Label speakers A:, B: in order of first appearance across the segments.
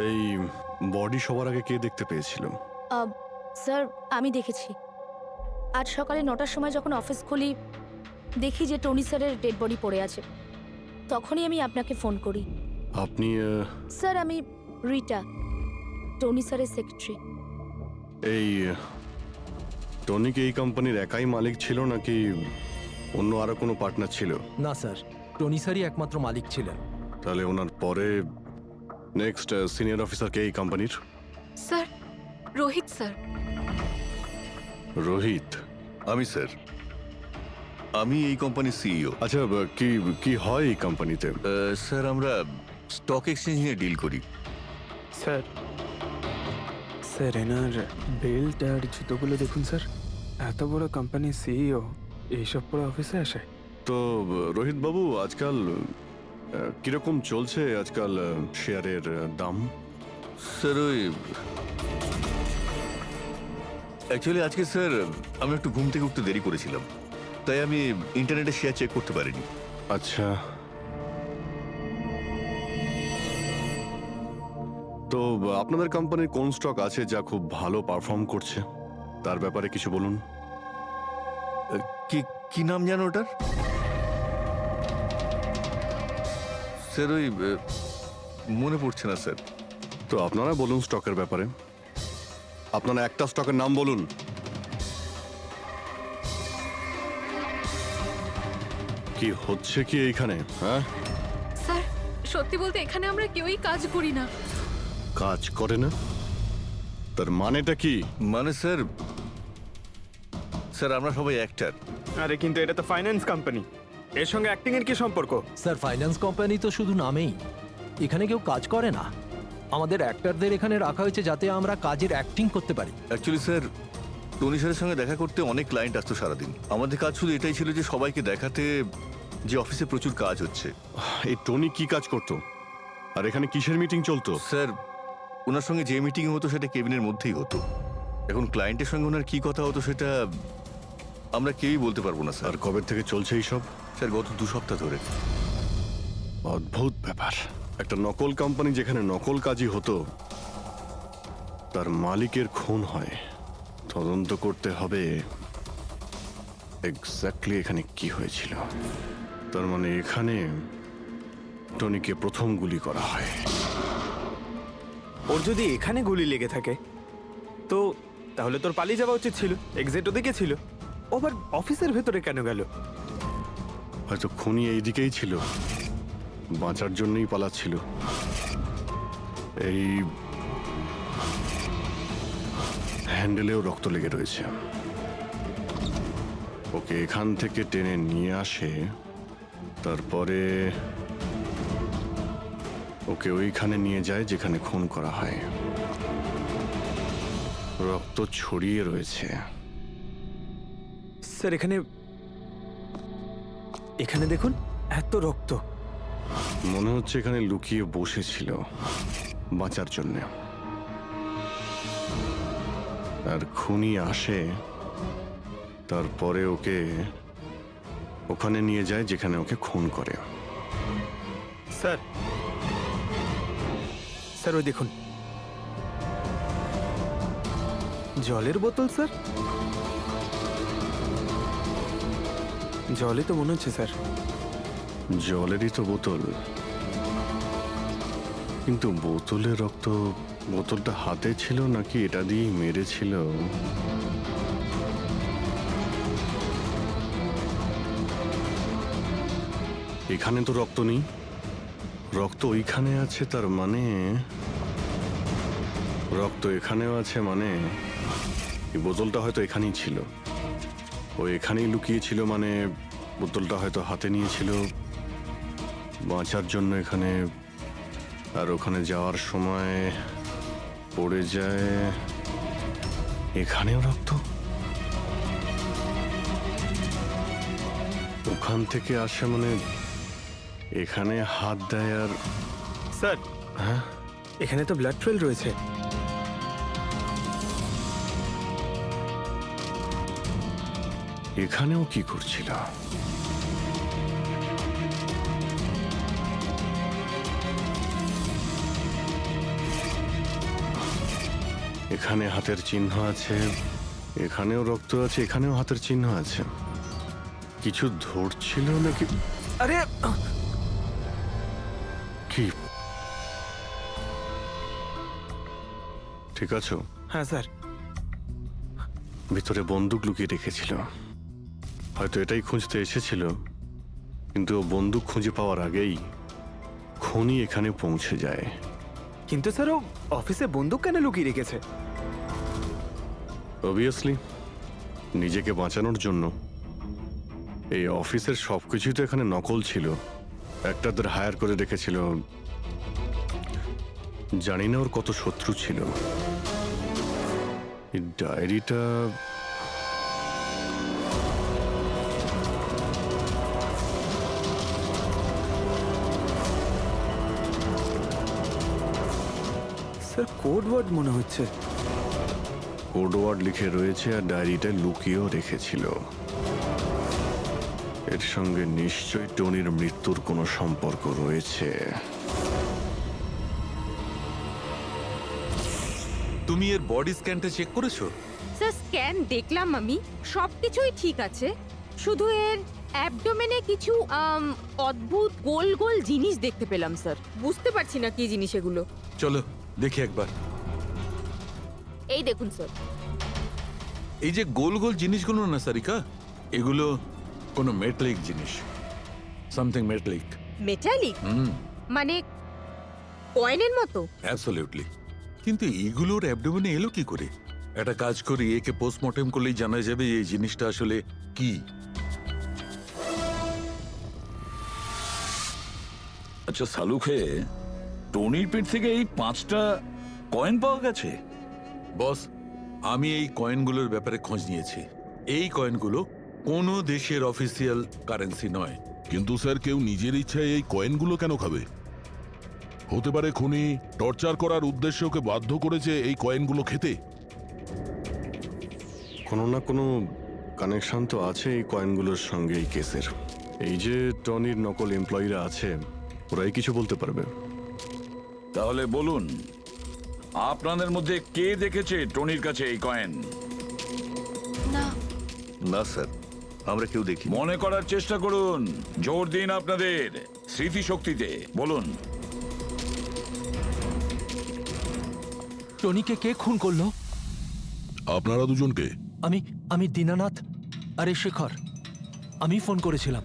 A: এই বডি সবার আগে কে দেখতে পেয়েছিল?
B: স্যার আমি দেখেছি। আজ সকালে 9টার সময় যখন অফিস খুলি দেখি যে টনি স্যারের ডেড বডি পড়ে আছে। তখনই আমি আপনাকে ফোন করি।
A: আপনি
B: স্যার আমি রিটা, টনি স্যারের সেক্রেটারি।
A: এই টনি কি এই কোম্পানির একাই মালিক ছিল নাকি অন্য আরো কোনো পার্টনার ছিল?
C: না স্যার, টনি স্যারই একমাত্র মালিক ছিলেন।
A: তাহলে ওনার পরে নেক্সট সিনিয়র অফিসার কে এই কোম্পানির?
D: Sir, Rohit sir.
A: রোহিত?
E: আমি স্যার, আমি এই কোম্পানির সিইও।
A: আচ্ছা, কি কি হয় এই কোম্পানিতে?
E: স্যার আমরা স্টক এক্সচেঞ্জ নিয়ে ডিল করি।
F: স্যার স্যার এনার বেল্ট আর জুতোগুলো দেখুন স্যার। এত বড় কোম্পানির সিইও এইসব পরে অফিসে আসে?
A: তো রোহিত বাবু, আজকাল কিরকম চলছে আজকাল শেয়ারের দাম?
E: স্যার ওই অ্যাকচুয়ালি আজকে স্যার আমি একটু ঘুম থেকে উঠতে দেরি করেছিলাম, তাই আমি ইন্টারনেটে শেয়ার চেক করতে পারিনি।
A: আচ্ছা, তো আপনাদের কোম্পানির কোন স্টক আছে যা খুব ভালো পারফর্ম করছে? তার ব্যাপারে কিছু বলুন।
E: কি কি নাম জানো ওটার? স্যার ওই মনে পড়ছে না স্যার।
A: তো আপনারা বলুন স্টকের ব্যাপারে। আপনারা একটা স্টকের নাম বলুন। কি হচ্ছে কি এইখানে? হ্যাঁ,
D: স্যার, সত্যি বলতে এখানে আমরা কেউই কাজ করি না।
A: কাজ করে না? তার মানেটা কি?
E: মানে স্যার, স্যার আমরা সবাই অ্যাক্টার।
F: আরে কিন্তু এটা তো ফাইন্যান্স কোম্পানি, এর সঙ্গে অ্যাক্টিং এর কি সম্পর্ক?
C: স্যার, ফাইন্যান্স কোম্পানি তো শুধু নামেই, এখানে কেউ কাজ করে না। আমাদের অ্যাক্টরদের এখানে রাখা হয়েছে যাতে আমরা কাজের অ্যাক্টিং করতে পারি।
E: অ্যাকচুয়ালি স্যার, টনি স্যারের সঙ্গে দেখা করতে অনেক ক্লায়েন্ট আসতো সারাদিন। আমাদের কাজ শুধু এটাই ছিল যে সবাইকে দেখাতে যে অফিসে প্রচুর কাজ হচ্ছে।
A: এই টনি কি কাজ করতো? আর এখানে কিসের মিটিং চলতো?
E: স্যার, ওনার সঙ্গে যে মিটিং হতো সেটা কেবিনের মধ্যেই হতো। এখন ক্লায়েন্টের সঙ্গে ওনার কি কথা হতো সেটা আমরা কেউই বলতে পারবো না স্যার।
A: আর কবে থেকে চলছে এইসব?
E: স্যার গত 2 সপ্তাহ ধরে।
A: অদ্ভুত ব্যাপার। একটা নকল কোম্পানি যেখানে নকল কাজই হতো, তার মালিকের খুন হয়। তদন্ত করতে হবে এক্স্যাক্টলি এখানে কি হয়েছিল। তার মানে এখানে টনিকে প্রথম গুলি করা হয়।
F: ওর যদি এখানে গুলি লেগে থাকে তো তাহলে তোর পালিয়ে যাওয়া উচিত ছিল। এক্সিট ওদিকে ছিল, ও আবার অফিসের ভেতরে কেন গেল?
A: হয়তো খুনি এইদিকেই ছিল, বাঁচার জন্যই পালাচ্ছিল। এই হ্যান্ডেলেও রক্ত লেগে রয়েছে। ওকে এখান থেকে টেনে নিয়ে আসে, তারপরে ওকে ওইখানে নিয়ে যায় যেখানে খুন করা হয়। রক্ত ছড়িয়ে রয়েছে।
F: স্যার এখানে এখানে দেখুন, এত রক্ত।
A: মনে হচ্ছে এখানে লুকিয়ে বসেছিল বাঁচার জন্য। আর খুনি আসে, তারপরে ওকে ওখানে নিয়ে যায় যেখানে ওকে খুন করে।
F: স্যার স্যার ওই দেখুন, জলের বোতল। স্যার জলে তো মনে হচ্ছে স্যার।
A: জলেরই তো বোতল, কিন্তু বোতলে রক্ত, বোতলটা হাতে ছিল নাকি এটা দিয়ে মেরেছিল? এখানে তো রক্ত নেই, রক্ত ওইখানে আছে। তার মানে রক্ত এখানেও আছে, মানে এই বোতলটা হয়তো এখানেই ছিল। ও এখানেই লুকিয়েছিল, মানে বোতলটা হয়তো হাতে নিয়েছিল বাঁচার জন্য এখানে, আর ওখানে যাওয়ার সময় পড়ে যায়। এখানেও রক্ত, ওখান থেকে আসে, মানে এখানে হাত দেয়। আর
F: স্যার
A: হ্যাঁ,
F: এখানে তো ব্লাড ট্রেল রয়েছে।
A: এখানেও কি করছিল? এখানে হাতের চিহ্ন আছে, এখানেও রক্ত আছে, এখানেও হাতের চিহ্ন আছে। কিছু ধরছিল নাকি?
F: আরে
A: কি ঠিক আছো?
F: হ্যাঁ স্যার।
A: ভিতরে বন্দুক লুকিয়ে রেখেছিল, হয়তো এটাই খুঁজতে এসেছিল, কিন্তু ও বন্দুক খুঁজে পাওয়ার আগেই খুনি এখানে পৌঁছে যায়।
F: কিন্তু স্যার ও অফিসে বন্দুক কেন লুকিয়ে রেখেছে?
A: অবভিয়াসলি নিজেকে বাঁচানোর জন্য। এই অফিসের সবকিছুই তো এখানে নকল ছিল, একটাদের হায়ার করে রেখেছিল। জানি না ওর কত শত্রু ছিল। এই ডায়েরিটা
F: স্যার কোড ওয়ার্ড মনে হচ্ছে।
A: কোড ওয়ার্ড লিখে রয়েছে আর ডায়েরিটা লুকিয়েও রেখেছিল। এর সঙ্গে নিশ্চয়ই টনির মৃত্যুর কোনো সম্পর্ক রয়েছে।
G: তুমি এর বডি স্ক্যানটা চেক করেছো?
H: স্যার স্ক্যান দেখলাম আমি, সবকিছুই ঠিক আছে, শুধু এর অ্যাবডোমেনে কিছু অদ্ভুত গোল গোল জিনিস দেখতে পেলাম স্যার, বুঝতে পারছি না কি জিনিস এগুলো।
G: চলো দেখি একবার।
H: এই দেখুন স্যার।
G: এই যে গোল গোল জিনিসগুলো না সারিকা, এগুলো কোনো মেটালিক জিনিস, সামথিং মেটালিক।
H: মেটালিক? মানে কয়েনের মতো?
G: অ্যাবসলিউটলি। কিন্তু এইগুলোর অ্যাবডোমেনে এলো কি করে? একটা কাজ করি, একে পোস্টমর্টেম করলেই জানা যাবে এই জিনিসটা আসলে কি।
I: আচ্ছা সালুখে, টনির পেট থেকে এই 5টা কয়েন পাওয়া গেছে?
G: বস, আমি এই কয়েনগুলোর ব্যাপারে খোঁজ নিয়েছি। এই কয়েনগুলো কোনো দেশের অফিসিয়াল কারেন্সি নয়।
J: কিন্তু স্যার, কেউ নিজের ইচ্ছায় এই কয়েনগুলো কেন খাবে? হতে পারে খুনি টর্চার করার উদ্দেশ্যে ওকে বাধ্য করেছে এই কয়েনগুলো খেতে।
A: কোনো না কোনো কানেকশন তো আছে এই কয়েনগুলোর সঙ্গে এই কেসের। এই যে টনির নকল এমপ্লয়িরা আছে, ওরাই কিছু বলতে পারবে।
I: তাহলে বলুন, আপনাদের মধ্যে কে দেখেছে টনির কাছে এই কয়েন?
B: না,
E: না স্যার, আমরা কেউ দেখি।
I: মনে করার চেষ্টা করুন, জোর দিন আপনাদের স্মৃতিশক্তিতে। বলুন।
C: টনিকে কে খুন করলো?
J: আপনারা দুজনকে?
C: আমি দীনানাথ। আরে শেখর, আমি ফোন করেছিলাম।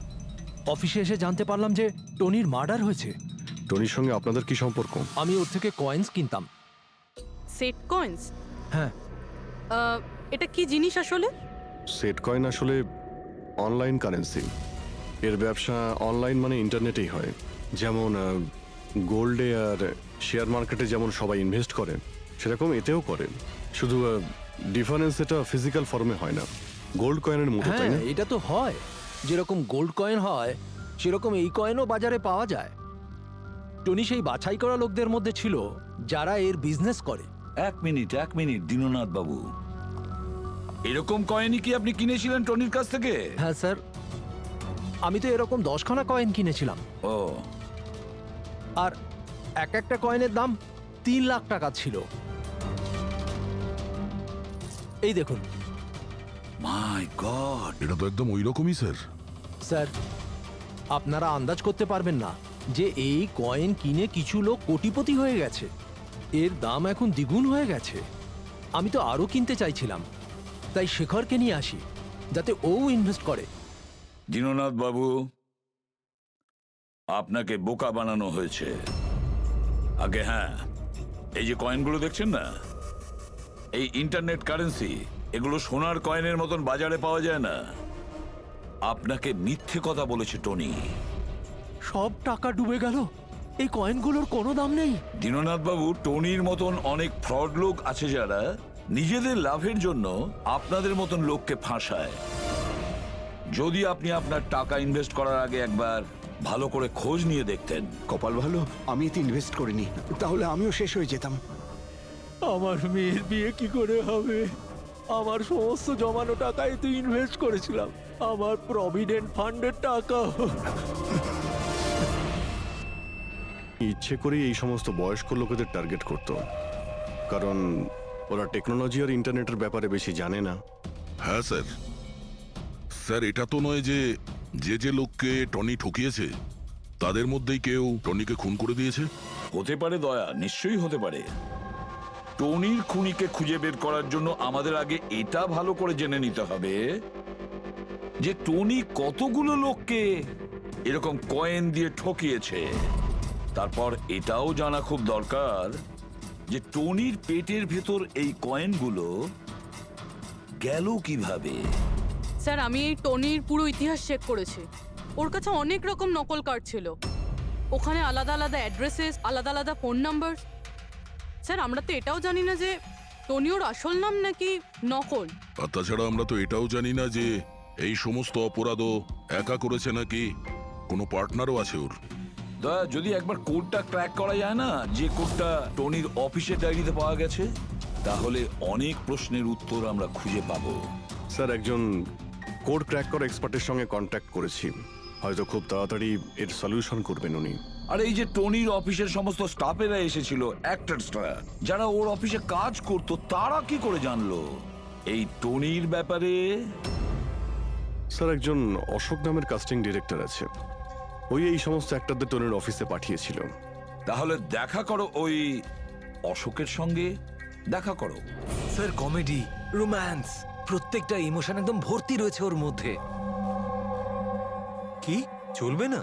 C: অফিসে এসে জানতে পারলাম যে টনির মার্ডার হয়েছে।
A: টনির সঙ্গে আপনাদের কি সম্পর্ক?
C: আমি ওর থেকে কয়েন্স কিনতাম।
D: Set coins?
C: হ্যাঁ।
D: এটা কি জিনিস আসলে?
A: সেট কয়েন আসলে অনলাইন কারেন্সি। এর ব্যবসা অনলাইন মানে ইন্টারনেটেই হয়। যেমন গোল্ডে আর শেয়ার মার্কেটে যেমন সবাই ইনভেস্ট করে, সেরকম এতেও করে। শুধু ডিফারেন্স এটা ফিজিক্যাল ফর্মে হয় না, গোল্ড কয়েনের মতো, তাই না?
C: হ্যাঁ, এটা তো হয়। যেরকম গোল্ড কয়েন হয় সেরকম এই কয়েনও বাজারে পাওয়া যায়। টনি সেই বাছাই করা লোকদের মধ্যে ছিল যারা এর বিজনেস করে।
I: এক মিনিট দীননাথ বাবু, এরকম কয়েনই কি আপনি কিনেছিলেন টনির কাছ থেকে?
C: হ্যাঁ স্যার, আমি তো এরকম 10খানা কয়েন কিনেছিলাম।
I: ও,
C: আর একটা কয়েনের দাম 3 লাখ টাকা ছিল। এই দেখুন।
I: মাই গড!
J: এটা তো একদম ওই রকমই স্যার।
C: স্যার, আপনারা আন্দাজ করতে পারবেন না যে এই কয়েন কিনে কিছু লোক কোটিপতি হয়ে গেছে। এর দাম এখন দ্বিগুণ হয়ে গেছে। আমি তো আরো কিনতে চাইছিলাম, তাই শেখরকে নিয়ে আসি যাতে ও ইনভেস্ট করে।
I: দীননাথ বাবু, আপনাকে বোকা বানানো হয়েছে। আগে হ্যাঁ, এই যে কয়েনগুলো দেখছেন না, এই ইন্টারনেট কারেন্সি, এগুলো সোনার কয়েনের মতন বাজারে পাওয়া যায় না। আপনাকে মিথ্যে কথা বলেছে টনি।
C: সব টাকা ডুবে গেল, এই কয়েনগুলোর কোনো দাম নেই।
I: দীননাথ বাবু, টনির মতন অনেক ফ্রড লোক আছে যারা নিজেদের লাভের জন্য আপনাদের মতন লোককে ফাঁসায়। যদি আপনি আপনার টাকা ইনভেস্ট করার আগে একবার ভালো করে খোঁজ নিয়ে দেখতেন।
K: কপাল ভালো আমি এতে ইনভেস্ট করিনি, তাহলে আমিও শেষ হয়ে যেতাম।
C: আমার মেয়ের বিয়ে কি করে হবে? আমার সমস্ত জমানো টাকাই তো ইনভেস্ট করেছিলাম, আমার প্রভিডেন্ট ফান্ডের টাকা।
A: ইচ্ছে করেই এই সমস্ত বয়স্ক লোকেদের টার্গেট করত, কারণ ওরা টেকনোলজি আর ইন্টারনেটের ব্যাপারে বেশি জানে না।
J: হ্যাঁ স্যার। স্যার, এটা তো নয় যে যে লোককে টনি ঠকিয়েছে তাদের মধ্যেই কেউ টনিকে খুন করে দিয়েছে।
I: হতে পারে দয়া, নিশ্চয়ই হতে পারে। টনির খুনিকে খুঁজে বের করার জন্য আমাদের আগে এটা ভালো করে জেনে নিতে হবে যে টনি কতগুলো লোককে এরকম কয়েন দিয়ে ঠকিয়েছে। তারপর এটাও জানা খুব দরকার যে টনির পেটের ভেতর এই কয়েনগুলো গেল কিভাবে।
D: স্যার, আমি এই টনির পুরো ইতিহাস চেক করেছি। ওর কাছে অনেক রকম নকল কার্ড ছিল, ওখানে আলাদা আলাদা অ্যাড্রেসেস, আলাদা আলাদা ফোন নাম্বার। স্যার, আমরা তো এটাও জানি না যে টনি ওর আসল নাম নাকি নকল।
J: আর তাছাড়া আমরা তো এটাও জানি না যে এই সমস্ত অপরাধও একা করেছে নাকি কোনো পার্টনারও আছে ওর।
I: দয়া, যদি একবার কোডটা ক্র্যাক করা যায় না, যে কোডটা টনির অফিসের ডায়েরিতে পাওয়া গেছে, তাহলে অনেক প্রশ্নের উত্তর আমরা খুঁজে পাবো।
A: স্যার, একজন কোড ক্র্যাক করা এক্সপার্টের সঙ্গে কন্ট্যাক্ট করেছি, হয়তো খুব তাড়াতাড়ি এর সলিউশন করবেন উনি।
I: আর এই যে টনির অফিসের সমস্ত স্টাফেরা এসেছিল, অ্যাক্টরসরা যারা ওর অফিসে কাজ করতো, তারা কি করে জানলো এই টনির ব্যাপারে?
A: স্যার, একজন অশোক নামের কাস্টিং ডিরেক্টর আছে, ওই এই সমস্ত অ্যাক্টরদের টনির অফিসে পাঠিয়েছিল।
I: তাহলে দেখা করো ওই অশোকের সঙ্গে, দেখা করো।
C: স্যার, কমেডি, রোম্যান্স, প্রত্যেকটা ইমোশন একদম ভর্তি রয়েছে ওর মধ্যে। কি চলবে না?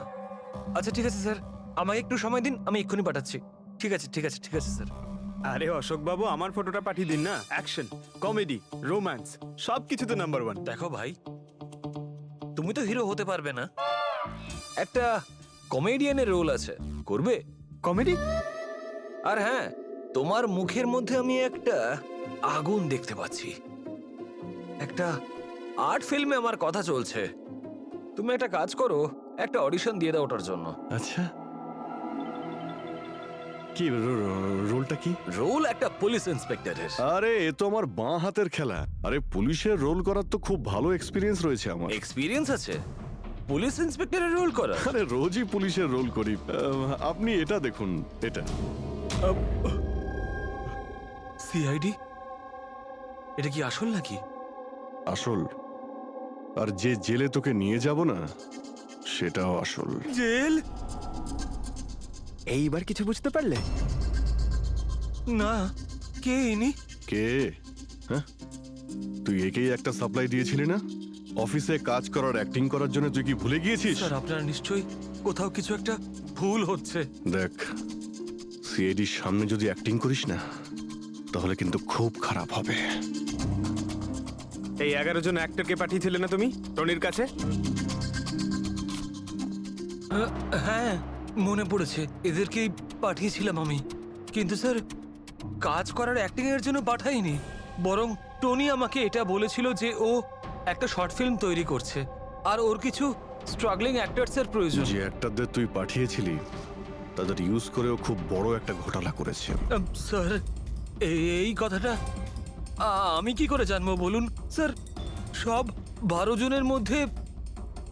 C: আচ্ছা ঠিক আছে স্যার, আমাকে একটু সময় দিন, আমি এক্ষুনি পাঠাচ্ছি। ঠিক আছে ঠিক আছে ঠিক আছে স্যার।
F: আরে অশোক বাবু, আমার ফটোটা পাঠিয়ে দিন না। অ্যাকশন, কমেডি, রোম্যান্স সব কিছুতে নাম্বার 1।
C: দেখো ভাই, তুমি তো হিরো হতে পারবে না, একটা কমেডিয়ানের রোল আছে, করবে?
F: কমেডি?
C: আর হ্যাঁ, তোমার মুখের মধ্যে আমি একটা আগুন দেখতে পাচ্ছি। একটা আর্ট ফিল্মে আমার কথা চলছে, তুমি একটা কাজ করো, একটা অডিশন দিয়ে দাও ওটার জন্য।
A: আচ্ছা, কি রোলটা কি?
C: রোল একটা পুলিশ ইন্সপেক্টরের।
A: আরে, এ তো আমার বাঁ হাতের খেলা। আরে, পুলিশের রোল করার তো খুব ভালো এক্সপিরিয়েন্স রয়েছে আমার।
C: এক্সপিরিয়েন্স আছে পুলিশ ইন্সপেক্টরের রোল করা?
A: আরে, রোজই পুলিশের রোল করি। আপনি এটা দেখুন, এটা।
C: সিআইডি? এটা কি আসল নাকি?
A: আসল। আর যে জেলে তোকে নিয়ে যাব না, সেটাও আসল।
C: জেল?
F: এইবার কিছু বুঝতে পারলে?
C: না, কে ইনি?
A: কে? হ্যাঁ, তুই একেই একটা সাপ্লাই দিয়েছিলি না অফিসে কাজ করার, অ্যাক্টিং করার জন্য? তুই কি ভুলে গিয়েছিস?
C: স্যার, আপনার নিশ্চয়ই কোথাও কিছু একটা ভুল হচ্ছে।
A: দেখ, সিআইডির সামনে যদি অ্যাক্টিং করিস না, তাহলে কিন্তু খুব খারাপ হবে।
F: এই 11 জন অ্যাক্টরকে পাঠিয়েছিলে না তুমি টনির কাছে?
C: হ্যাঁ, মনে পড়েছে, এদেরকেই পাঠিয়েছিলাম আমি। কিন্তু স্যার, কাজ করার অ্যাক্টিং এর জন্য পাঠাইনি, বরং টনি আমাকে এটা বলেছিল যে ও একটা শর্ট ফিল্ম তৈরি করছে আর ওর কিছু স্ট্রাগলিং অ্যাক্টরস এর প্রয়োজন।
A: যে অ্যাক্টরদের তুই পাঠিয়েছিলি, তাদের ইউজ করেও খুব বড় একটা ঘোটালা করেছে।
C: স্যার, এই কথাটা আমি কি করে জানবো বলুন স্যার? সব 12 জনের মধ্যে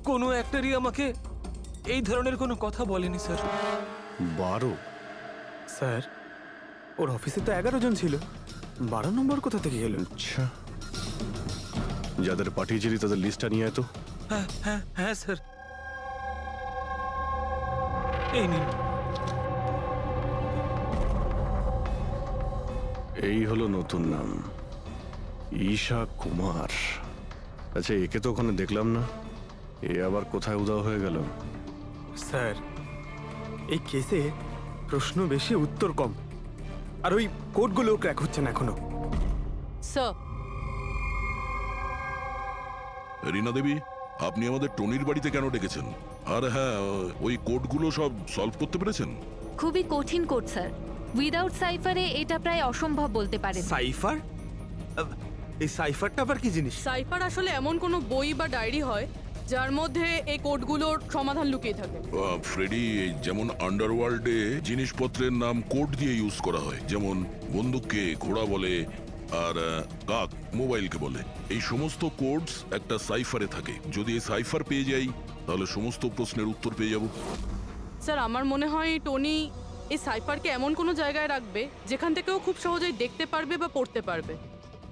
C: কোনো অ্যাক্টরই আমাকে এই ধরনের কোনো কথা বলেনি স্যার।
A: 12?
F: স্যার, ওর অফিসে তো 11 জন ছিল, 12 নম্বর কোথা থেকে এলো?
A: আচ্ছা, যাদের পাঠিয়েছিলি তাদের লিস্টটা নিয়ে আয় তো।
C: হ্যাঁ হ্যাঁ হ্যাঁ স্যার, এই নিন।
A: এই হলো নতুন নাম, ঈশা কুমার। আচ্ছা, একে তো ওখানে দেখলাম না, এ আবার কোথায় উধাও হয়ে গেল?
F: স্যার, এই কেসে প্রশ্ন বেশি উত্তর কম, আর ওই কোডগুলো ক্র্যাক হচ্ছে না এখনো।
D: স্যার,
J: রীনা দেবী, আপনি আমাদের টনির বাড়িতে কেন ডেকেছেন? আর হ্যাঁ, ওই কোডগুলো সব সলভ করতে পেরেছেন?
B: খুবই কঠিন কোড স্যার, উইদাউট সাইফারে এটা প্রায় অসম্ভব বলতে পারেন।
F: সাইফার? এই সাইফারটা আবার কি জিনিস?
D: সাইফার আসলে এমন কোনো বই বা ডায়েরি হয় যার মধ্যে এই কোডগুলোর সমাধান লুকিয়ে থাকে।
J: ফ্রেডি, যেমন আন্ডারওয়ার্ল্ডে জিনিসপত্রের নাম কোড দিয়ে ইউজ করা হয়, যেমন বন্দুককে ঘোড়া বলে আর কাক মোবাইলকে বলে। এই সমস্ত কোডস একটা সাইফারে থাকে। যদি এই সাইফার পেয়ে যাই, তাহলে সমস্ত প্রশ্নের উত্তর পেয়ে যাব।
D: স্যার, আমার মনে হয় টনি এই সাইফারকে এমন কোনো জায়গায় রাখবে যেখান থেকে ও খুব সহজেই দেখতে পারবে বা পড়তে পারবে।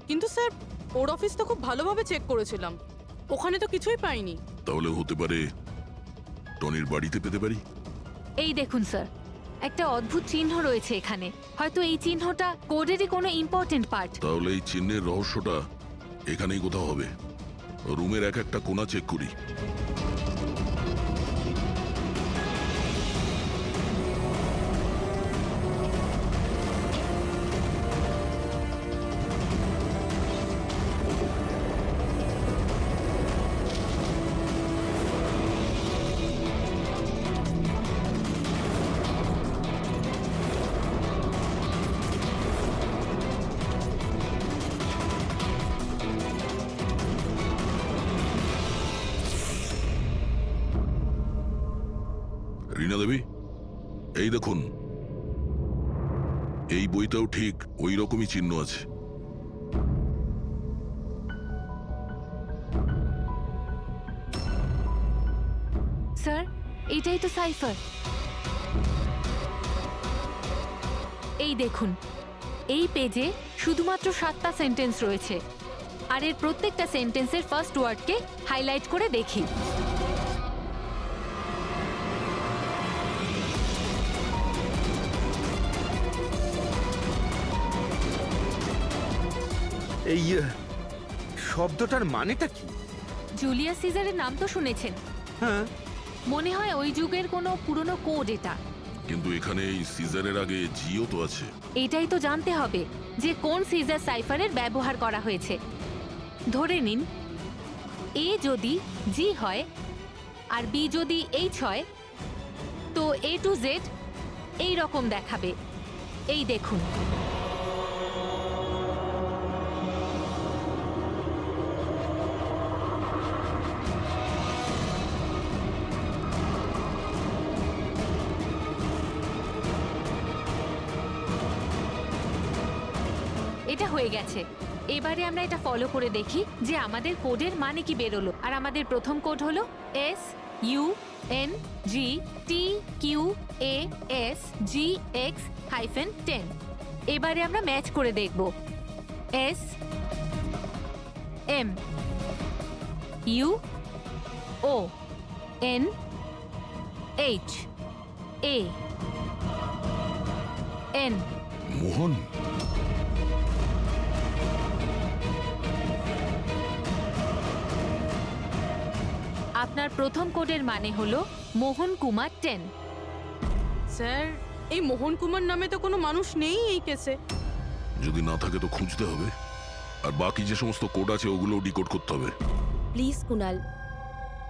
D: কিন্তু স্যার ওর অফিস তো খুব ভালোভাবে চেক করেছিলাম, ওখানে তো কিছুই পাইনি।
J: তাহলে হতে পারে টনির বাড়িতে পেতে পারি।
L: এই দেখুন স্যার, একটা অদ্ভুত চিহ্ন রয়েছে এখানে। হয়তো এই চিহ্নটা কোডেরই কোনো ইম্পর্টেন্ট পার্ট।
J: তাহলে এই চিহ্নের রহস্যটা এখানেই কোথাও হবে। রুমের এক একটা কোণা চেক করি। রীনা দেবী, এই দেখুন, এই বইটাও ঠিক ওই রকমই চিহ্ন আছে।
L: স্যার, এটাই তো সাইফার। এই দেখুন, এই পেজে শুধুমাত্র 7টা সেন্টেন্স রয়েছে, আর এর প্রত্যেকটা সেন্টেন্সের ফার্স্ট ওয়ার্ডকে হাইলাইট করে দেখি।
K: এই শব্দটার মানেটা কি?
L: জুলিয়াস সিজারের নাম তো শুনেছেন?
K: হ্যাঁ।
L: মনে হয় ওই যুগের কোনো পুরনো কোড এটা।
J: কিন্তু এখানে এই সিজারের আগে জিও তো আছে।
L: এটাই তো জানতে হবে যে কোন সিজার সাইফারের ব্যবহার করা হয়েছে। ধরে নিন, এ যদি জি হয় আর বি যদি এইচ হয়, তো এ টু জেড এই রকম দেখাবে। এই দেখুন, এটা হয়ে গেছে। এবারে আমরা এটা ফলো করে দেখি যে আমাদের কোডের মানে কি বেরোলো। আর আমাদের প্রথম কোড হলো SUNGTQAS-GX-10। এবারে আমরা ম্যাচ করে দেখব। SMUONHAN।
J: মোহন,
L: আপনার প্রথম কোডের মানে হলো মোহন কুমার 10।
D: স্যার, এই মোহন কুমার নামে তো কোনো মানুষ নেই এই কেসে।
J: যদি না থাকে তো খুঁজতে হবে। আর বাকি যে সমস্ত কোড আছে ওগুলো ডিকোড করতে হবে।
B: প্লিজ কুনাল,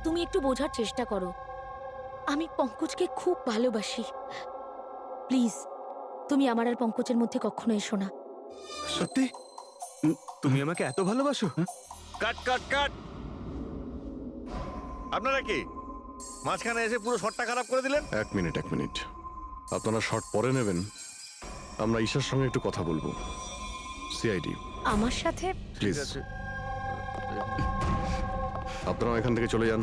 B: তুমি একটু বোঝার চেষ্টা করো। আমি পঙ্কজকে খুব ভালোবাসি। প্লিজ, তুমি আমার আর পঙ্কজের মধ্যে কখনো এসো না।
F: সত্যি? তুমি আমাকে এত ভালোবাসো?
E: কাট কাট কাট! আপনারা কি মাঝখানে এসে পুরো শটটা খারাপ করে দিলেন?
A: এক মিনিট। আপনারা শর্ট পরে নেবেন, আমরা ঈশার সঙ্গে একটু কথা বলবো। সিআইডি
B: আমার সাথে?
A: প্লিজ, আপনারা এখান থেকে চলে যান।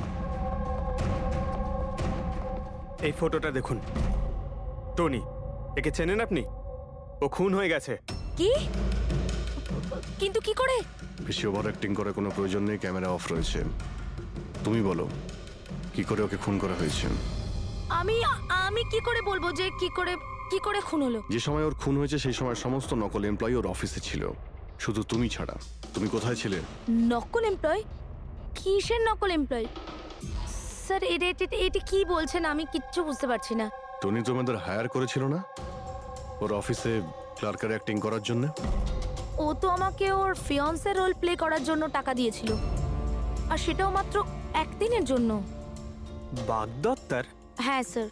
F: এই ফটোটা দেখুন। টনি, একে চেনেন আপনি? ও খুন হয়ে গেছে।
B: কি? কিন্তু কি করে?
A: বেশি ওভার অ্যাক্টিং করার কোনো প্রয়োজন নেই, ক্যামেরা অফ রয়েছে। তুমি বলো, কি করে ওকে খুন করা হয়েছে?
B: আমি কি করে বলবো যে কি করে খুন হলো?
A: যে সময় ওর খুন হয়েছে সেই সময় সমস্ত নকল এমপ্লয়ি ওর অফিসে ছিল, শুধু তুমি ছাড়া। তুমি কোথায় ছিলে?
B: নকল এমপ্লয়? কিসের নকল এমপ্লয়? স্যার, এটা কি বলছেন? আমি কিচ্ছু বুঝতে পারছি না।
A: টনি তোমাদের হায়ার করেছিল না ওর অফিসে ক্লার্কের অ্যাক্টিং করার জন্য?
B: ও তো আমাকে ওর ফিয়ান্সের রোল প্লে করার জন্য টাকা দিয়েছিল, আর সেটাও মাত্র একদিনের জন্য।
F: বাগদত্তার?
B: হ্যাঁ স্যার,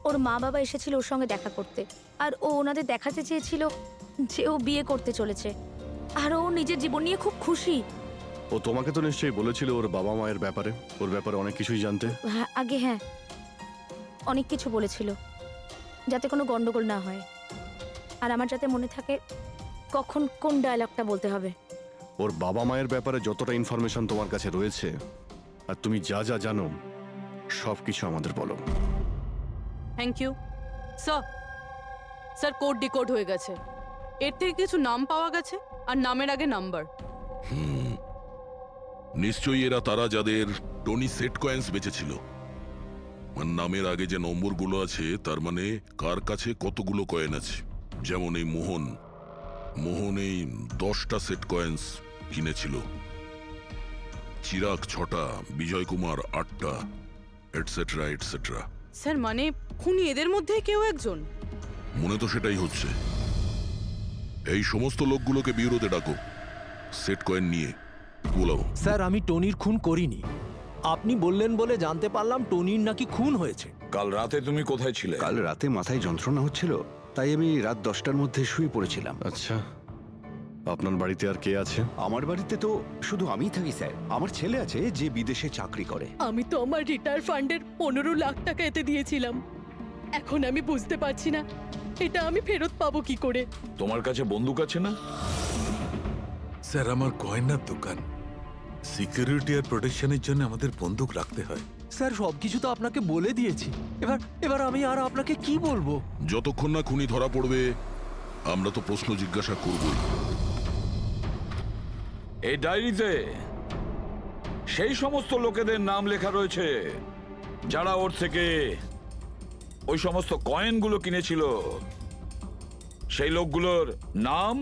B: ওর মা বাবা এসেছিল ওর সঙ্গে দেখা করতে, আর ও ওনাদের দেখাতে চেয়েছিল যে ও বিয়ে করতে চলেছে, আর ও নিজের জীবন নিয়ে খুব খুশি।
A: ও তোমাকে তো নিশ্চয়ই বলেছিল ওর বাবা মায়ের ব্যাপারে, ওর ব্যাপারে অনেক কিছুই জানতে।
B: হ্যাঁ, অনেক কিছু বলেছিল, যাতে কোনো গন্ডগোল না হয়, আর আমার যাতে মনে থাকে কখন কোন ডায়লগটা বলতে হবে।
A: ওর বাবা মায়ের ব্যাপারে যতটা ইনফরমেশন তোমার কাছে রয়েছে আর তুমি যা যা জানো সব কিছু আমাদের বলো।
D: Thank you. Sir sir code decode হয়ে গেছে। এর থেকে কিছু নাম পাওয়া গেছে আর নামের আগে নাম্বার।
J: নিশ্চয়ই এরা তারা যাদের টনি সেট কয়েন্স বেঁচেছিল। মানে নামের আগে যে নম্বরগুলো আছে তার মানে কার কাছে কতগুলো কয়েন আছে। যেমন এই মোহন এই 10টা সেট কয়েন্স কিনেছিল, চিরাগ 6টা, বিজয় কুমার 8টা, এটসেট্রা এটসেট্রা।
D: স্যার মানে খুনি এদের মধ্যে কেউ একজন?
J: মনে তো সেটাই হচ্ছে। এই সমস্ত লোকগুলোকে বিউরোতে ডাকো, সেট কয়েন নিয়ে বলাও।
C: স্যার আমি টনির খুন করিনি। আপনি বললেন বলে জানতে পারলাম টনির নাকি খুন হয়েছে।
I: কাল রাতে তুমি কোথায় ছিলে?
K: কাল রাতে মাথায় যন্ত্রণা হচ্ছিল, তাই আমি রাত 10টার মধ্যে শুয়ে পড়েছিলাম।
A: আচ্ছা, আপনার বাড়িতে আর কে আছে?
K: আমার বাড়িতে তো শুধু আমিই থাকি স্যার। আমার ছেলে আছে যে বিদেশে চাকরি করে।
M: আমি তো আমার রিটায়ার ফান্ডের 15 লাখ টাকা এতে দিয়েছিলাম। এখন আমি বুঝতে পারছি না এটা আমি ফেরত পাবো কি করে।
I: তোমার কাছে বন্দুক আছে না?
G: স্যার আমার গয়নার দোকান, সিকিউরিটি আর প্রোটেকশনের জন্য আমাদের বন্দুক রাখতে হয়।
C: স্যার সবকিছু তো আপনাকে বলে দিয়েছি। এবার আমি আর আপনাকে কি বলবো?
J: যতক্ষণ না খুনি ধরা পড়বে আমরা তো প্রশ্ন জিজ্ঞাসা করবই।
I: এই ডায়েরিতে সেই সমস্ত লোকেদের নাম লেখা রয়েছে যারা ওর থেকে ওই সমস্ত কয়েনগুলো কিনেছিল। সেই লোকগুলোর নাম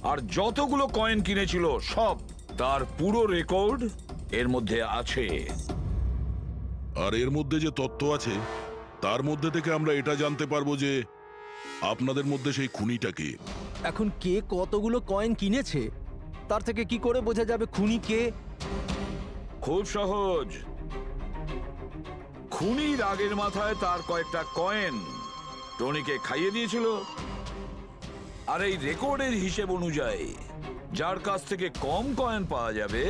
I: আর যতগুলো কয়েন কিনেছিল সব, তার পুরো রেকর্ড এর মধ্যে আছে।
J: আর এর মধ্যে যে তথ্য আছে তার মধ্যে থেকে আমরা এটা জানতে পারবো যে আপনাদের মধ্যে সেই খুনিটাকে।
C: এখন কে কতগুলো কয়েন কিনেছে তার থেকে কি করে বোঝা যাবে খুনি কে?
I: খুব সহজ। খুনি রাগের মাথায় তার কয়েকটা কয়েন টনিকে খাইয়ে দিয়েছিল, আর এই রেকর্ডের হিসেব অনুযায়ী যার কাছ থেকে কম কয়েন পাওয়া যাবে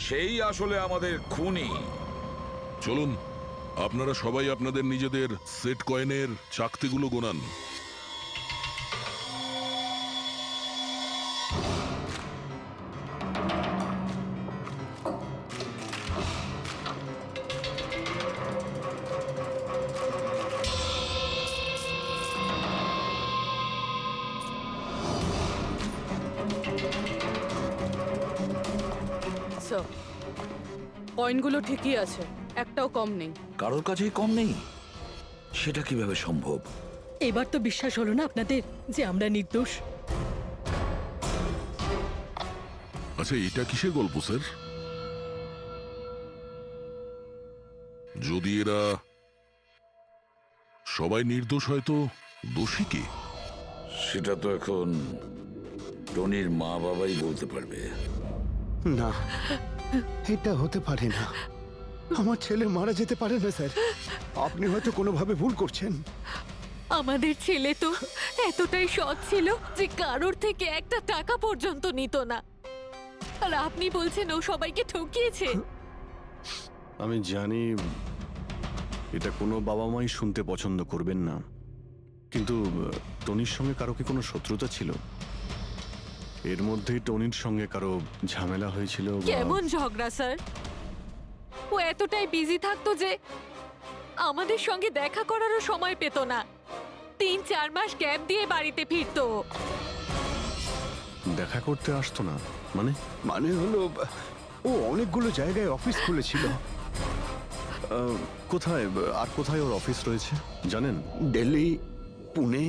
I: সেই আসলে আমাদের খুনি।
J: চলুন আপনারা সবাই আপনাদের নিজেদের সেট কয়েনের চাকতিগুলো গোনান।
D: স্যার কয়েনগুলো ঠিকই আছে, একটাও কম নেই।
I: কারোর কাছেই কম নেই? সেটা কিভাবে সম্ভব?
M: এবার তো বিশ্বাস হলো না আপনাদের যে আমরা নির্দোষ?
J: আচ্ছা এটা কিসের গল্প স্যার? যদি এরা সবাই নির্দোষ হয় তো দোষী কে?
I: সেটা তো এখন টনির মা বাবাই বলতে পারবে।
K: না, এটা হতে পারে না। আমার ছেলে মারা যেতে পারে না স্যার। আপনি হয়তো কোনোভাবে ভুল করছেন।
L: আমাদের ছেলে তো এতটাই সৎ ছিল যে কারোর থেকে একটা টাকা পর্যন্ত নিত না, আর আপনি বলছেন ও সবাইকে ঠকিয়েছে।
A: আমি জানি এটা কোনো বাবা মাই শুনতে পছন্দ করবেন না, কিন্তু টনির সঙ্গে কারো কি কোনো শত্রুতা ছিল? এর মধ্যেই টনির সঙ্গে কারো ঝামেলা হয়েছিল বা-
L: কেমন ঝগড়া স্যার? ও এতটাই বিজি থাকতো যে আমাদের সঙ্গে দেখা করারও সময় পেত না। 3-4 মাস গ্যাপ দিয়ে বাড়িতে ফিরতো।
A: দেখা করতে আসতো না মানে?
K: মানে হলো ও অনেকগুলো জায়গায় অফিস খুলেছিল।
A: কোথায় আর কোথায় ওর অফিস রয়েছে জানেন?
K: দিল্লি, পুনে।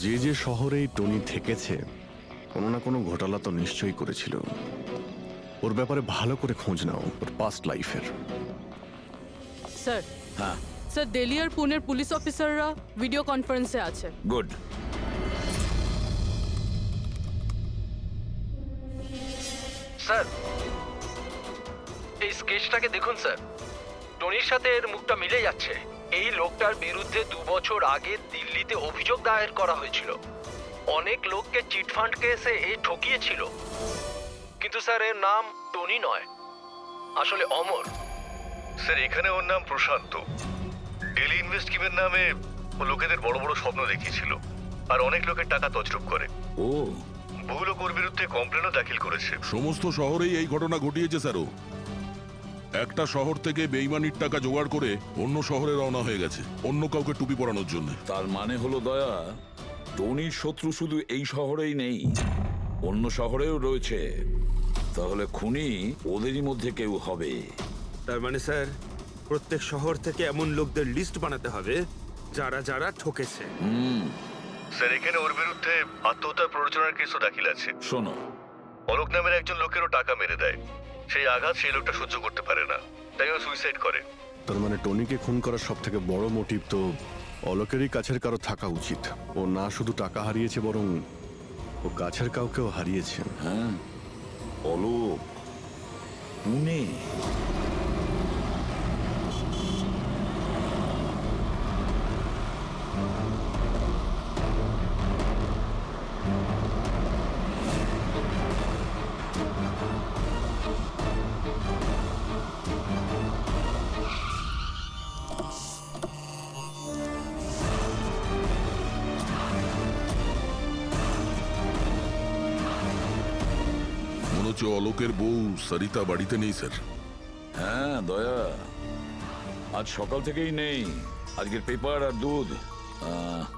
A: যে যে শহরেই টনি থেকেছে কোনো না কোনো ঘোটালা তো নিশ্চয়ই করেছিল। ওর ব্যাপারে ভালো করে খোঁজ নাও, ওর পাস্ট লাইফের।
D: স্যার
I: হ্যাঁ
D: স্যার দিল্লি আর পুনের পুলিশ অফিসাররা ভিডিও কনফারেন্সে আছে।
I: গুড।
C: স্যার এই স্কেচটাকে দেখুন স্যার, টনির সাথে এর মুখটা মিলে যাচ্ছে। এই লোকটার বিরুদ্ধে 2 বছর আগে দিল্লিতে অভিযোগ দায়ের করা হয়েছিল। অনেক লোককে চিটফান্ড কেসে এই ঠকিয়েছিল, কিন্তু স্যার এর নাম টনি নয়, আসলে অমর।
E: স্যার এখানে ওর নাম প্রশান্ত। ডেলি ইনভেস্ট স্কিমের নামে ও লোকেদের বড় বড় স্বপ্ন দেখিয়েছিল আর অনেক লোকের টাকা তছরূপ করে।
I: ও
E: বহু লোক ওর বিরুদ্ধে কমপ্লেনও দাখিল করেছে।
J: সমস্ত শহরেই এই ঘটনা ঘটিয়েছে স্যারও। একটা শহর থেকে বেইমানির টাকা জোগাড় করে অন্য শহরে রওনা হয়ে গেছে অন্য কাউকে টুপি পরানোর জন্য।
I: তার মানে হলো দয়া, টনির শত্রু শুধু এই শহরেই নেই, অন্য শহরেও রয়েছে। তাহলে খুনি ওদেরই মধ্যে কেউ হবে।
F: তার মানে স্যার প্রত্যেক শহর থেকে এমন লোকদের লিস্ট বানাতে হবে যারা যারা ঠকেছে।
E: স্যার এখানে ওর বিরুদ্ধে আত্মহত্যার প্ররোচনার কেসও দাখিল আছে।
I: শোনো,
E: অলোক নামের একজন লোকেরও টাকা মেরে দেয়। সেই আঘাত সেই লোকটা সহ্য করতে পারে না, তাই ও সুইসাইড করে।
A: তার মানে টনিকে খুন করার সব থেকে বড় মোটিভ তো অলোকেরই কাছের কারো থাকা উচিত। ও না শুধু টাকা হারিয়েছে, বরং ও কাছের কাউকেও হারিয়েছে।
I: হ্যাঁ, অলোক, পুনে।
J: মনে হচ্ছে অলোকের বউ সরিতা বাড়িতে নেই স্যার।
I: হ্যাঁ দয়া, আজ সকাল থেকেই নেই। আজকের পেপার আর দুধ।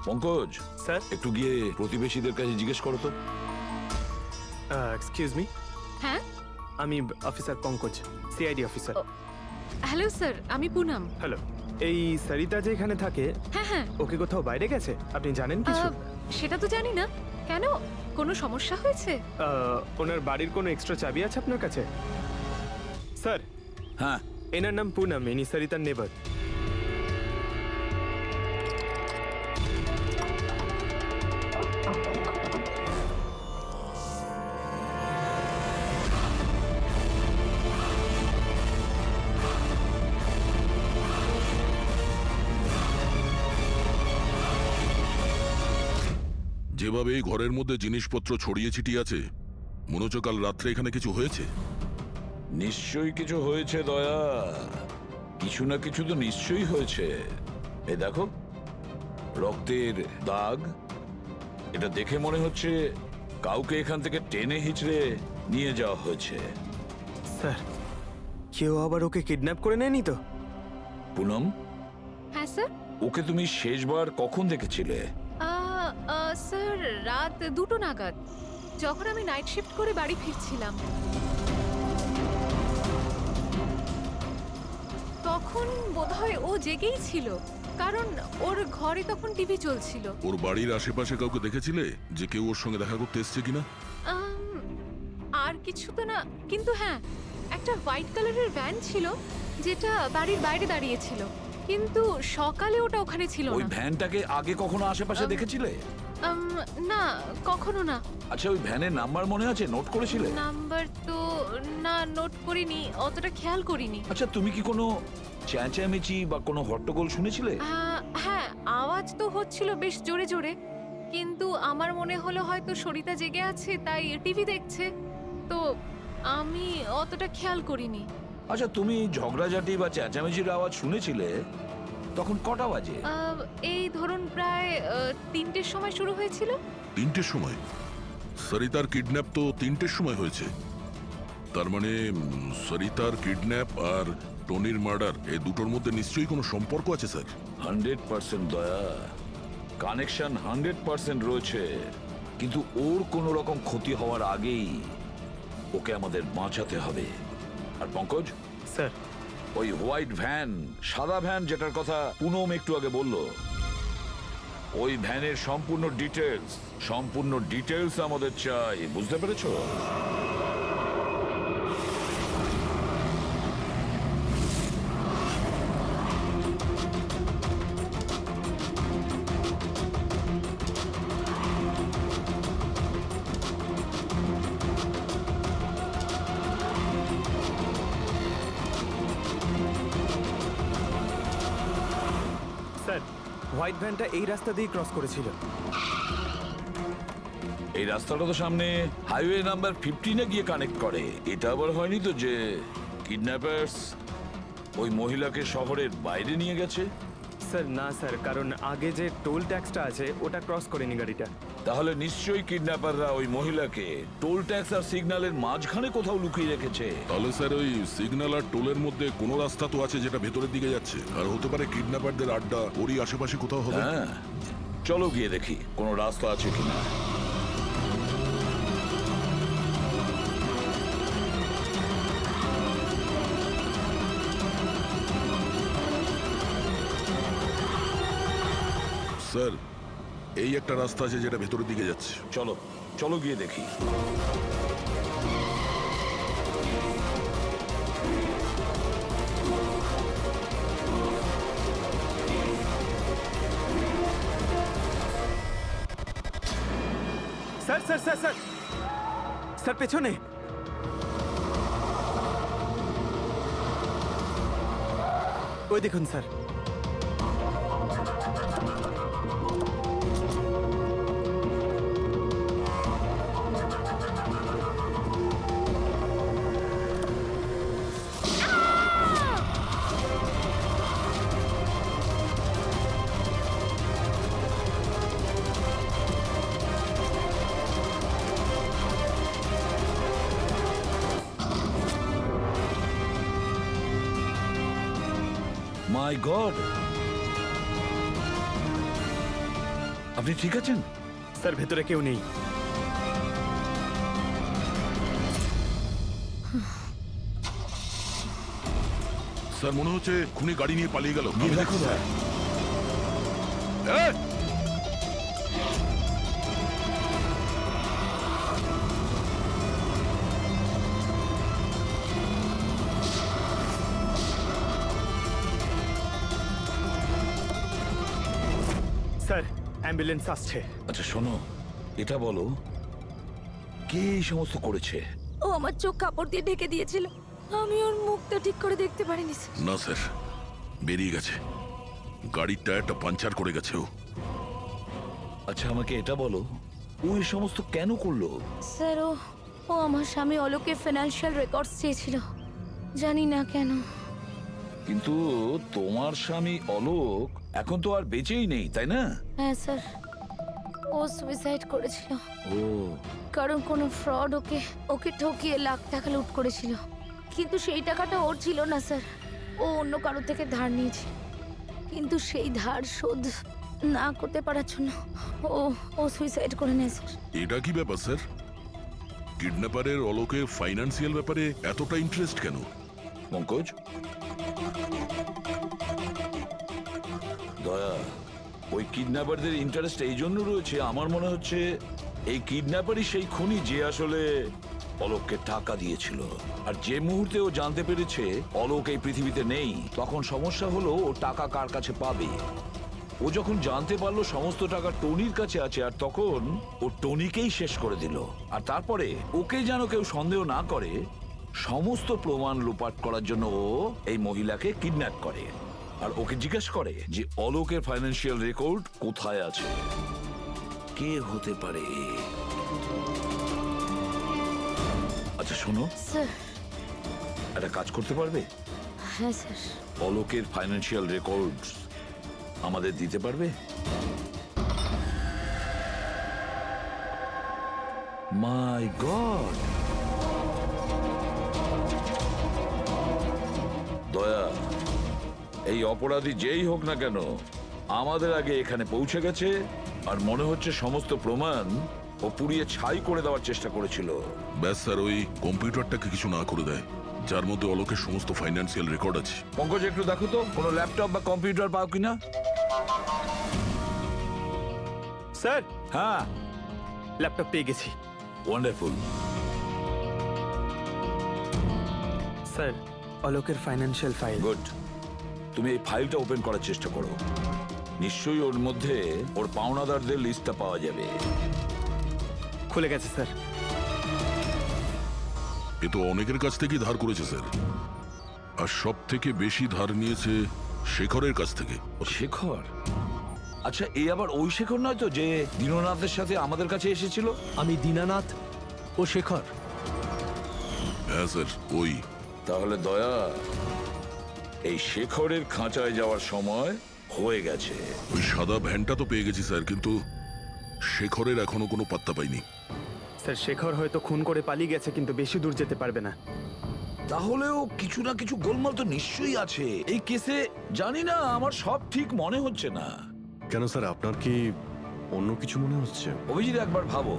I: পঙ্কজ
F: স্যার,
I: একটু গিয়ে প্রতিবেশীদের কাছে জিজ্ঞেস করো তো।
F: Excuse me.
H: হ্যাঁ,
F: আমি officer Pankaj, CID officer.
H: Hello sir, আমি পুনম।
F: হ্যালো। এই সরিতা যে এখানে থাকে,
H: হ্যাঁ হ্যাঁ,
F: ওকে কোথাও বাইরে গেছে? আপনি জানেন কিছু?
H: সেটা তো জানি না। কেন, কোনো সমস্যা হয়েছে?
F: ওনার বাড়ির কোনো এক্সট্রা চাবি আছে আপনার কাছে? স্যার,
I: হ্যাঁ,
F: এনার নাম পুনম, ইনি সরিতার নেবার।
J: যেভাবে এই ঘরের মধ্যে জিনিসপত্র ছড়িয়ে ছিটিয়ে আছে, মনে হচ্ছে কাল রাত্রে এখানে কিছু হয়েছে।
I: নিশ্চয়ই কিছু হয়েছে দয়া, কিছু না কিছু তো নিশ্চয়ই হয়েছে। এই দেখো, রক্তের দাগ। এটা দেখে মনে হচ্ছে কাউকে এখান থেকে টেনে হিচড়ে নিয়ে যাওয়া হয়েছে।
F: স্যার, কেউ আবার ওকে কিডন্যাপ করে নেয়নি তো?
I: পুনম,
H: হ্যাঁ স্যার।
I: ওকে তুমি শেষবার কখন দেখেছিলে?
H: স্যার, রাত 2টো নাগাদ, যখন আমি নাইট শিফট করে বাড়ি ফিরছিলাম। তখন বোধহয় ও জেগেই ছিল, কারণ ওর ঘরে তখন টিভি চলছিল।
J: ওর বাড়ির আশেপাশে কাউকে দেখেছিলে যে কেউ ওর সঙ্গে দেখা করতে এসছে কিনা?
H: আর কিছু তো না, কিন্তু হ্যাঁ, একটা হোয়াইট কালারের ভ্যান ছিল যেটা বাড়ির বাইরে দাঁড়িয়েছিল, কিন্তু সকালে ওটা ওখানে ছিল
I: ওই
H: না।
I: ভ্যানটাকে আগে কখনো আশেপাশে দেখেছিলে?
H: না, কখনো না।
I: আচ্ছা, ওই ভ্যানের নাম্বার মনে আছে? নোট করেছিলে?
H: নাম্বার তো না, নোট করিনি, অতটা খেয়াল করিনি।
I: আচ্ছা, তুমি কি কোনো চেঁচামেচি বা কোনো হট্টগোল শুনেছিলে?
H: হ্যাঁ, আওয়াজ তো হচ্ছিল বেশ জোরে জোরে, কিন্তু আমার মনে হলো হয়তো সরিতা জেগে আছে তাই টিভি দেখছে, তো আমি অতটা খেয়াল করিনি।
I: আচ্ছা, তুমি ঝগড়াঝাটি বা চেঁচামেচির আওয়াজ শুনেছিলে তখন কটা বাজে?
H: এই ধরুন প্রায় 3টের সময় শুরু হয়েছিল।
J: 3টের সময়? সরিতার কিডন্যাপ তো 3টের সময় হয়েছে। তার মানে সরিতার কিডন্যাপ আর টনির মার্ডার, এই দুটোর মধ্যে নিশ্চয়ই কোনো সম্পর্ক আছে স্যার।
I: 100% দয়া, কানেকশন 100% রয়েছে, কিন্তু ওর কোনো রকম ক্ষতি হওয়ার আগেই ওকে আমাদের বাঁচাতে হবে। আর পঙ্কজ
F: স্যার,
I: ওই হোয়াইট ভ্যান, সাদা ভ্যান যেটার কথা পুনম একটু আগে বলল, ওই ভ্যানের সম্পূর্ণ ডিটেলস আমাদের চাই, বুঝতে পেরেছো?
F: স্যার, হোয়াইট ভ্যানটা এই রাস্তা দিয়ে ক্রস করেছিল।
I: এই রাস্তাটা তো সামনে হাইওয়ে নাম্বার 15-এ গিয়ে কানেক্ট করে। এটা আবার হয়নি তো যে কিডন্যাপার্স ওই মহিলাকে শহরের বাইরে নিয়ে গেছে?
F: স্যার না স্যার, কারণ আগে যে টোল ট্যাক্সটা আছে ওটা ক্রস করেনি গাড়িটা।
I: তাহলে নিশ্চয়ই কিডন্যাপাররা ওই মহিলাকে টোল ট্যাক্স আর সিগন্যালের মাঝখানে কোথাও লুকিয়ে রেখেছে।
J: তাহলে স্যার ওই সিগন্যাল আর টোলের মধ্যে কোনো রাস্তা তো আছে যেটা ভেতরের দিকে যাচ্ছে, আর হতে পারে কিডন্যাপারদের আড্ডা ওরই আশেপাশে কোথাও হবে।
I: হ্যাঁ, চলো গিয়ে দেখি কোনো রাস্তা আছে কিনা।
J: স্যার এই একটা রাস্তা আছে যেটা ভেতরের দিকে যাচ্ছে।
I: চলো চলো গিয়ে দেখি।
F: Sir sir sir sir sir পেছনে। ওই দেখুন স্যার।
I: মাই গড, আপনি ঠিক আছেন?
F: স্যার ভেতরে কেউ নেই।
J: স্যার মনে হচ্ছে খুনি গাড়ি নিয়ে পালিয়ে গেল।
I: গিয়ে দেখো স্যার।
J: এই!
F: স্যার অ্যাম্বুলেন্স আসছে।
I: আচ্ছা শোনো, এটা বলো কে এই সমস্ত করেছে?
B: ও আমার চোখ কাপড় দিয়ে ঢেকে দিয়েছিল, আমি ওর মুখটা ঠিক করে দেখতে পারিনি স্যার।
J: না স্যার, বেরিয়ে গেছে, গাড়ির টায়ারটা পাঞ্চার করে গেছে ও।
I: আচ্ছা আমাকে এটা বলো, ও এই সমস্ত কেন করলো?
B: স্যার ও আমার স্বামী অলোকের ফিনান্সিয়াল রেকর্ডস চেয়েছিল, জানি না কেন।
I: কিন্তু তোমার স্বামী অলোক এখন তো আর বেঁচেই নেই, তাই না?
B: হ্যাঁ স্যার, ও সুইসাইড করেছিল,
I: ও
B: কারণ কোনো ফ্রড ওকে ঠকিয়ে লাখ টাকা লুট করেছিল। কিন্তু সেই টাকাটা ওর ছিল না স্যার, ও অন্য কারো থেকে ধার নিয়েছে। কিন্তু সেই ধার শোধ না করতে পারার জন্য ও সুইসাইড করে নেয় স্যার।
J: এটা কি ব্যাপার স্যার? কিডন্যাপারের অলোকে ফাইন্যান্সিয়াল ব্যাপারে এতটা ইন্টারেস্ট কেন?
I: পঙ্কজ, দয়া, ওই কিডন্যাপারদের ইন্টারেস্ট এই জন্য রয়েছে আমার মনে হচ্ছে এই কিডন্যাপারই সেই খুনি যে আসলে অলোককে টাকা দিয়েছিল। আর যে মুহূর্তে ও জানতে পেরেছে অলোক এই পৃথিবীতে নেই, তখন সমস্যা হলো ও টাকা কার কাছে পাবে। ও যখন জানতে পারলো সমস্ত টাকা টনির কাছে আছে, আর তখন ও টনিকেই শেষ করে দিল। আর তারপরে ওকে যেন কেউ সন্দেহ না করে, সমস্ত প্রমাণ লোপাট করার জন্য ও এই মহিলাকে কিডন্যাপ করে আর ওকে জিজ্ঞেস করে যে অলোকের ফাইন্যান্সিয়াল রেকর্ড কোথায় আছে। কে হতে পারে? আচ্ছা শোনো,
B: স্যার।
I: একটা কাজ করতে পারবে?
B: হ্যাঁ স্যার।
I: অলোকের ফাইন্যান্সিয়াল রেকর্ডস আমাদের দিতে পারবে? মাই গড, দয়া, এই অপরাধী যেই হোক না কেন আমাদের আগে এখানে পৌঁছে গেছে, আর মনে হচ্ছে সমস্ত প্রমাণ ও পুড়িয়ে ছাই করে দেওয়ার চেষ্টা করেছিল।
J: ব্যাস স্যার, ওই কম্পিউটারটাকে কিছু না করে দেয় যার মধ্যে অলোকের সমস্ত ফাইন্যান্সিয়াল রেকর্ড আছে।
I: পঙ্কজ একটু দেখো তো কোনো ল্যাপটপ বা কম্পিউটার পাও কিনা।
F: স্যার
I: হ্যাঁ,
F: ল্যাপটপ পেয়ে গেছি।
I: ওয়ান্ডারফুল।
F: স্যার অলোকের ফাইন্যান্সিয়াল ফাইল।
I: গুড, তুমি এই ফাইলটা ওপেন করার চেষ্টা করো, নিশ্চয়ই ওর মধ্যে ওর পাওনাদারদের লিস্টটা পাওয়া যাবে।
F: খুলে গেছে স্যার।
J: এ তো অনেকের কাছ থেকেই ধার করেছে স্যার, আর সব থেকে বেশি ধার নিয়েছে শেখরের কাছ থেকে।
I: শেখর? আচ্ছা, এই আবার ওই শেখর নয় তো যে দীননাথের সাথে আমাদের কাছে এসেছিল?
C: আমি দীনানাথ ও শেখর।
J: হ্যাঁ স্যার, ওই।
I: তাহলে দয়া, এই শেখরের খাঁচায় যাওয়ার সময় হয়ে গেছে।
J: ওই সাদা ভ্যানটা তো পেয়ে গেছি স্যার, কিন্তু শেখরের এখনো কোনো পাত্তা পাইনি।
F: স্যার শেখর হয়তো খুন করে পালিয়ে গেছে, কিন্তু বেশি দূর যেতে পারবে না।
I: তাহলেও কিছু না কিছু গোলমাল তো নিশ্চয়ই আছে এই কেসে। জানি না, আমার সব ঠিক মনে হচ্ছে না।
A: কেন স্যার, আপনার কি অন্য কিছু মনে হচ্ছে?
I: অভিজিৎ, একবার ভাবো,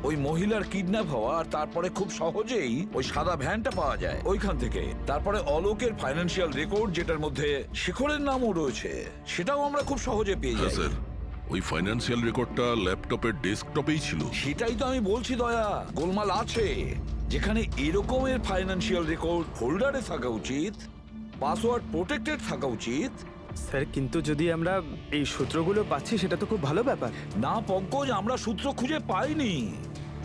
I: ওই মহিলার কিডন্যাপ হওয়া আর তারপরে খুব সহজেই ওই সাদা ভ্যানটা পাওয়া যায় ওইখান থেকে। তারপরে অলোকের ফাইন্যান্সিয়াল রেকর্ড, যেটার মধ্যে শেখরের নামও রয়েছে, সেটাও আমরা খুব সহজে পেয়ে
J: হ্যাঁ
I: যাই।
J: স্যার, ওই ফাইন্যান্সিয়াল রেকর্ডটা ল্যাপটপের ডেস্কটপেই ছিল।
I: সেটাই তো আমি বলছি দয়া, গোলমাল আছে। যেখানে এরকমের ফাইন্যান্সিয়াল রেকর্ড ফোল্ডারে থাকা উচিত, পাসওয়ার্ড প্রোটেক্টেড থাকা উচিত।
F: স্যার কিন্তু যদি আমরা এই সূত্রগুলো পাচ্ছি সেটা তো খুব ভালো ব্যাপার।
I: না পঙ্কজ, আমরা সূত্র খুঁজে পাইনি।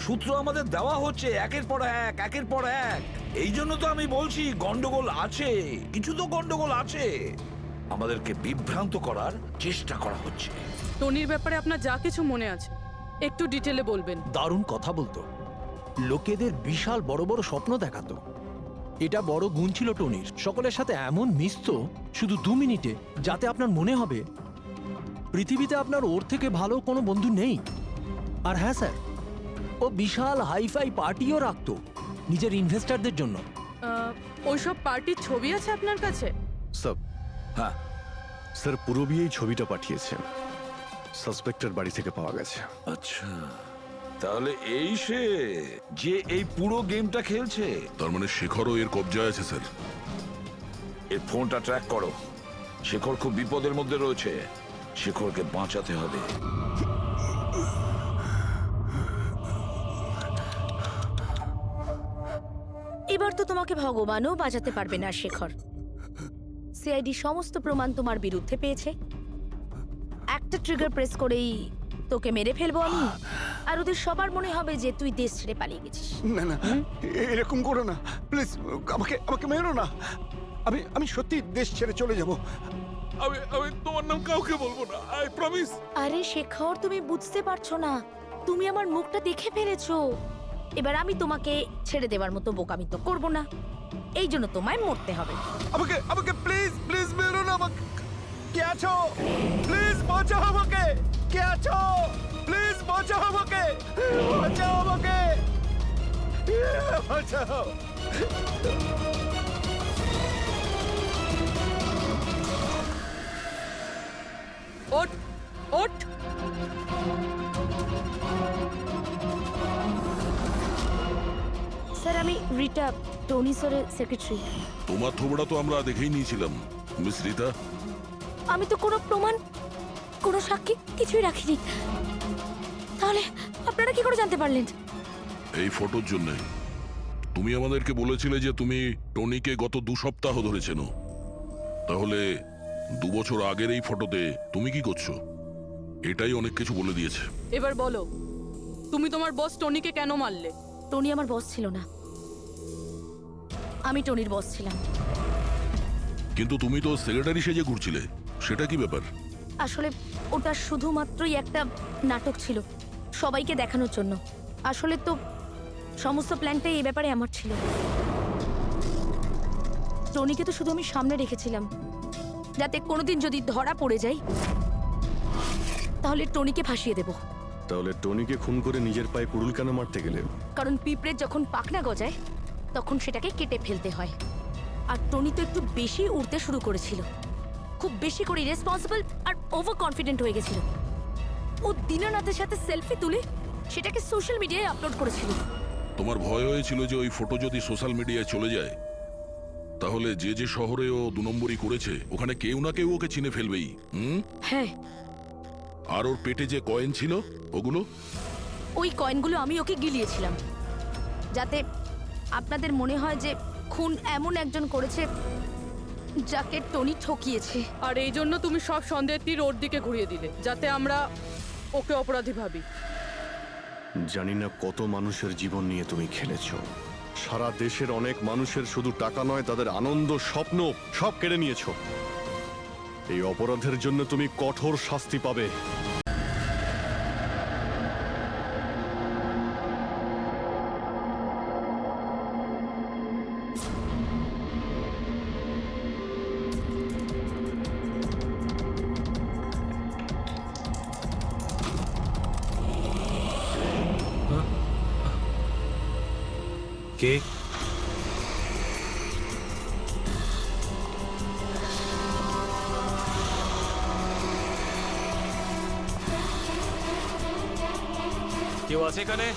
I: সূত্র আমাদের দেওয়া হচ্ছে একের পর এক, একের পর এক। এই জন্য তো আমি বলছি গন্ডগোল আছে, কিছু তো গন্ডগোল আছে। আমাদেরকে বিভ্রান্ত করার চেষ্টা করা হচ্ছে।
D: টনির ব্যাপারে আপনার যা কিছু মনে আছে একটু ডিটেলে বলবেন।
C: দারুণ কথা বলতো, লোকেদের বিশাল বড় বড় স্বপ্ন দেখাতো। এটা বড় গুণ ছিল টনির। সকলের সাথে এমন মিশতো শুধু 2 মিনিটে, যাতে আপনার মনে হবে পৃথিবীতে আপনার ওর থেকে ভালো কোনো বন্ধু নেই। আর হ্যাঁ স্যার, ও বিশাল হাইফাই পার্টিও রাখতো নিজের ইনভেস্টরদের জন্য।
D: ওইসব পার্টির ছবি আছে আপনার কাছে?
A: স্যার,
I: হ্যাঁ
A: স্যার পুরবী এই ছবিটা পাঠিয়েছে, সাসপেক্টের বাড়ি থেকে পাওয়া গেছে।
I: আচ্ছা, তাহলে এই সে যে এই পুরো গেমটা খেলছে।
J: তার মানে শেখরও এর কবজায় আছে স্যার।
I: এর ফোনটা ট্র্যাক করো। শেখর খুব বিপদের মধ্যে রয়েছে, শেখরকে বাঁচাতে হবে।
B: এবার তো তোমাকে ভগবানও বাঁচাতে পারবে না শেখর। সিআইডি সমস্ত প্রমাণ তোমার বিরুদ্ধে পেয়েছে। একটা ট্রিগার প্রেস করেই তোকে মেরে ফেলবো আমি, আর ওদের সবার মনে হবে যে তুই দেশ ছেড়ে পালিয়ে গেছিস।
K: না না, এরকম করো না প্লিজ, আমাকে আমাকে মেরো না। আমি সত্যি দেশ ছেড়ে চলে যাব।
G: আমি তোমার নাম কাউকে বলবো না, আই প্রমিস।
B: আরে শেখর, তুমি বুঝতে পারছো না, তুমি আমার মুখটা দেখে ফেলেছো। এবার আমি তোমাকে ছেড়ে দেওয়ার মতো বোকামি তো করবো না, এই জন্য তোমায় মরতে হবে।
K: আমাকে আমাকে প্লিজ প্লিজ মেরো না। আমাকে কে আছো? প্লিজ বাঁচাও আমাকে। কে আছো? প্লিজ বাঁচাও আমাকে, বাঁচাও আমাকে, বাঁচাও।
D: ওঠ ওঠ।
B: স্যার, আমি রিটা, টনি স্যারের সেক্রেটারি।
J: তোমার থোবড়া তো আমরা দেখেই নিয়েছিলাম মিস রিতা।
B: আমি তো কোনো প্রমাণ, কোনো সাক্ষী কিছুই রাখিনি। তাহলে আপনারা কি করে জানতে পারলেন?
J: এই ফটোর জন্য তুমি আমাদেরকে বলেছিলে যে তুমি টনিকে গত 2 সপ্তাহ ধরে চেনো। তাহলে 2 বছর আগের এই ফটোতে তুমি কি করছো? এটাই অনেক কিছু বলে দিয়েছে।
D: এবার বলো, তুমি তোমার বস টনিকে কেন মারলে?
B: টনি আমার বস ছিল না, আমি টনির বস ছিলাম।
J: কিন্তু তুমি তো সেক্রেটারি সেজে ঘুরছিলে, সেটা কি ব্যাপার?
B: আসলে ওটা শুধুমাত্রই একটা নাটক ছিল, সবাইকে দেখানোর জন্য। আসলে তো সমস্ত প্ল্যানটাই এই ব্যাপারে আমার ছিল। টনিকে তো শুধু আমি সামনে রেখেছিলাম, যাতে কোনোদিন যদি ধরা পড়ে যাই তাহলে টনিকে ফাঁসিয়ে দেব।
A: তাহলে টনিকে খুন করে নিজের পায়ে কুড়ুল কেন মারতে গেলে?
B: কারণ পিঁপড়ে যখন পাখনা গজায় তখন সেটাকে কেটে ফেলতে হয়। আর টনি তো একটু বেশি উড়তে শুরু করেছিল, খুব বেশি করে রেসপন্সিবল আর ওভার কনফিডেন্ট হয়ে গেছিল। ও দীনানাথের সাথে সেলফি তুলে সেটাকে সোশ্যাল মিডিয়ায় আপলোড করেছিল।
J: তোমার ভয় হয়েছিল যে ওই ফটো যদি সোশ্যাল মিডিয়ায় চলে যায় তাহলে যে যে শহরে ও 2 নম্বরই করেছে ওখানে কেউ না কেউ ওকে চিনে ফেলবেই।
B: হ্যাঁ,
J: আর ওর পেটে যে কয়েন ছিল ওগুলো?
B: ওই কয়েনগুলো আমি ওকে গিলিয়েছিলাম, যাতে আপনাদের মনে হয় যে খুন এমন একজন করেছে যাকে টনি ঠকিয়েছে।
D: আর এই জন্য তুমি সব সন্দেহের তীর ওর দিকে ঘুরিয়ে দিলে, যাতে আমরা ওকে অপরাধী ভাবি।
A: জানি না কত মানুষের জীবন নিয়ে তুমি খেলেছো। সারা দেশের অনেক মানুষের শুধু টাকা নয়, তাদের আনন্দ, স্বপ্ন সব কেড়ে নিয়েছো। এই অপরাধের জন্য তুমি কঠোর শাস্তি পাবে।
C: কে? কেউ আছে এখানে?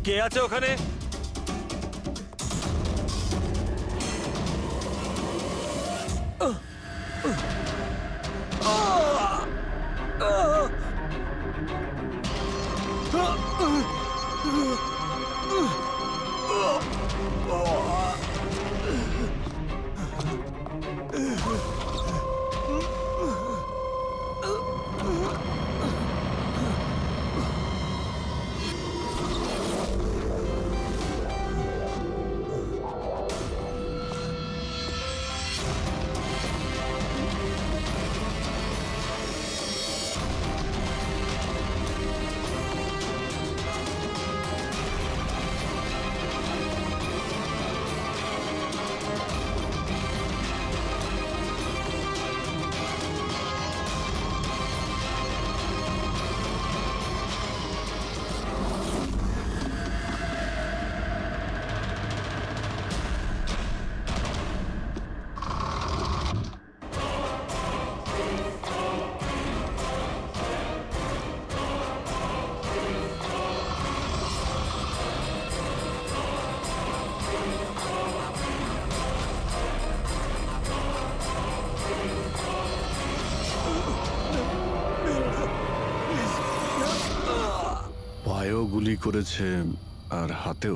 C: কে আছে ওখানে?
A: পায়েও গুলি করেছে আর হাতেও।